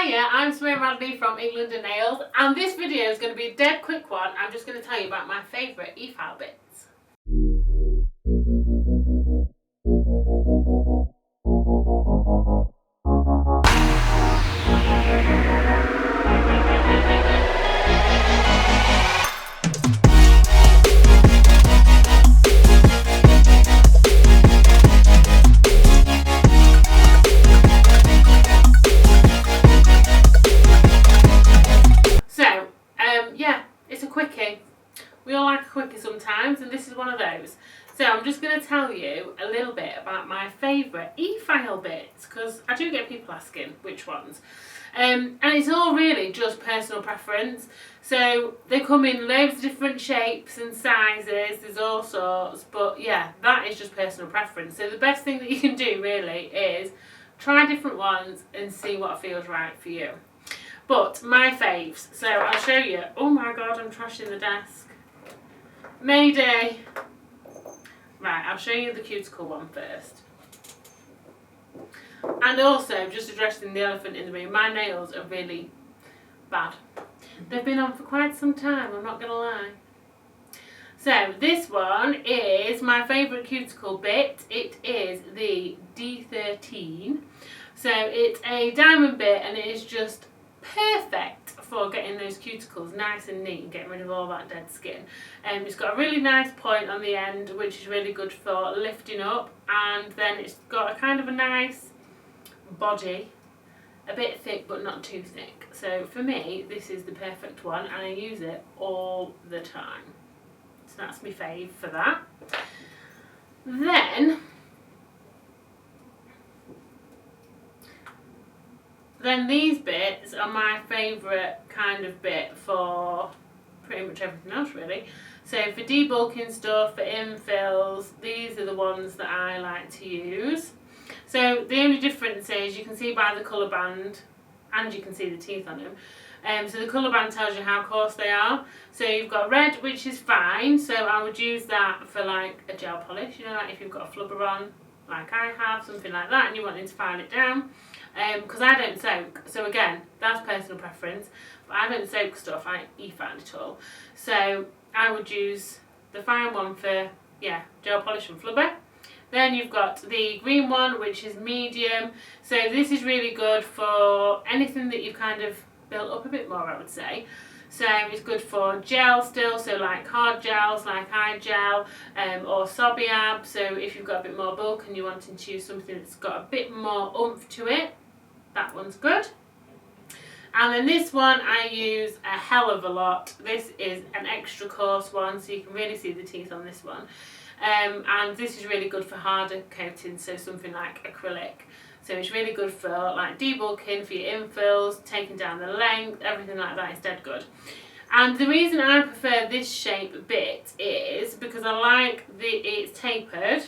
Hiya, I'm Simone from England and Nails, and this video is going to be a dead quick one. I'm just going to tell you about my favourite e-file bits. It's a quickie. We all like a quickie sometimes, and this is one of those. So I'm just going to tell you a little bit about my favourite e-file bits, because I do get people asking which ones. And it's all really just personal preference. So they come in loads of different shapes and sizes, there's all sorts, but yeah, that is just personal preference. So the best thing that you can do really is try different ones and see what feels right for you. But my faves, so I'll show you. Oh my god, I'm trashing the desk. Mayday. Right, I'll show you the cuticle one first. And also, just addressing the elephant in the room, my nails are really bad. They've been on for quite some time, I'm not going to lie. So, this one is my favourite cuticle bit. It is the D13. So, it's a diamond bit and it is just perfect for getting those cuticles nice and neat and getting rid of all that dead skin. It's got a really nice point on the end, which is really good for lifting up, and then it's got a kind of a nice body, a bit thick but not too thick. So for me, this is the perfect one and I use it all the time. So that's my fave for that. Then these bits are my favourite kind of bit for pretty much everything else really. So for debulking stuff, for infills, these are the ones that I like to use. So the only difference is you can see by the colour band and you can see the teeth on them. So the colour band tells you how coarse they are. So you've got red, which is fine, so I would use that for like a gel polish, you know, like if you've got a flubber on, like I have, something like that, and you want to file it down. Because I don't soak, so again, that's personal preference, but I don't soak stuff, I e-file it all. So I would use the fine one for, yeah, gel polish and flubber. Then you've got the green one, which is medium. So this is really good for anything that you've kind of built up a bit more, I would say. So it's good for gel still, so like hard gels, like eye gel, or Sobiab. So if you've got a bit more bulk and you're wanting to use something that's got a bit more oomph to it, that one's good. And then this one I use a hell of a lot. This is an extra coarse one, so you can really see the teeth on this one. And this is really good for harder coatings, so something like acrylic. So it's really good for like debulking, for your infills, taking down the length, everything like that is dead good. And the reason I prefer this shape bit is because I like it's tapered,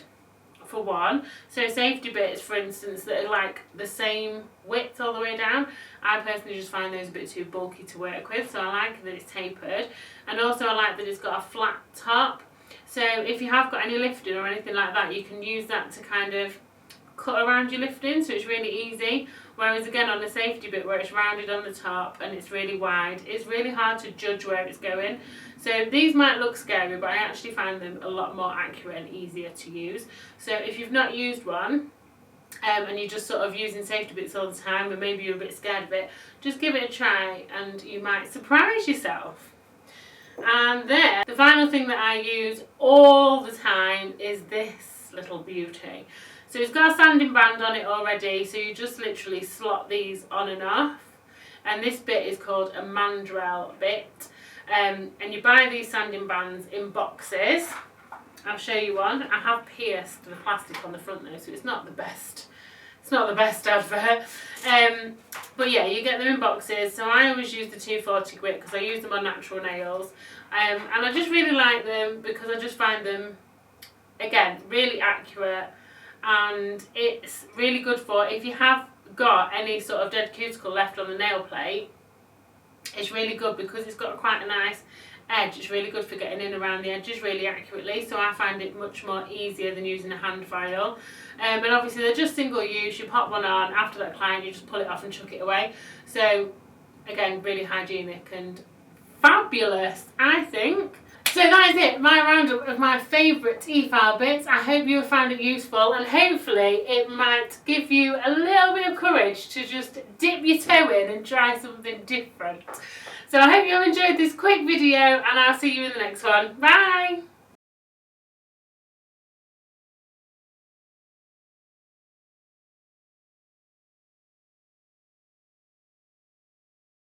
for one. So safety bits, for instance, that are like the same width all the way down, I personally just find those a bit too bulky to work with, so I like that it's tapered. And also I like that it's got a flat top. So if you have got any lifting or anything like that, you can use that to kind of cut around your lifting, so it's really easy. Whereas again on the safety bit where it's rounded on the top and it's really wide, it's really hard to judge where it's going. So these might look scary, but I actually find them a lot more accurate and easier to use. So if you've not used one, and you're just sort of using safety bits all the time and maybe you're a bit scared of it, just give it a try and you might surprise yourself. And then the final thing that I use all the time is this little beauty. So it's got a sanding band on it already, so you just literally slot these on and off. And this bit is called a mandrel bit. And you buy these sanding bands in boxes. I'll show you one. I have pierced the plastic on the front though, so it's not the best. It's not the best advert. But yeah, you get them in boxes. So I always use the 240 grit because I use them on natural nails. And I just really like them because I just find them, again, really accurate. And it's really good for if you have got any sort of dead cuticle left on the nail plate. It's really good because it's got quite a nice edge. It's really good for getting in around the edges really accurately, so I find it much more easier than using a hand file. And obviously they're just single use. You pop one on, after that client you just pull it off and chuck it away. So again, really hygienic and fabulous, I think. So that is it, my roundup of my favourite e-file bits. I hope you found it useful, and hopefully it might give you a little bit of courage to just dip your toe in and try something different. So I hope you have enjoyed this quick video, and I'll see you in the next one. Bye!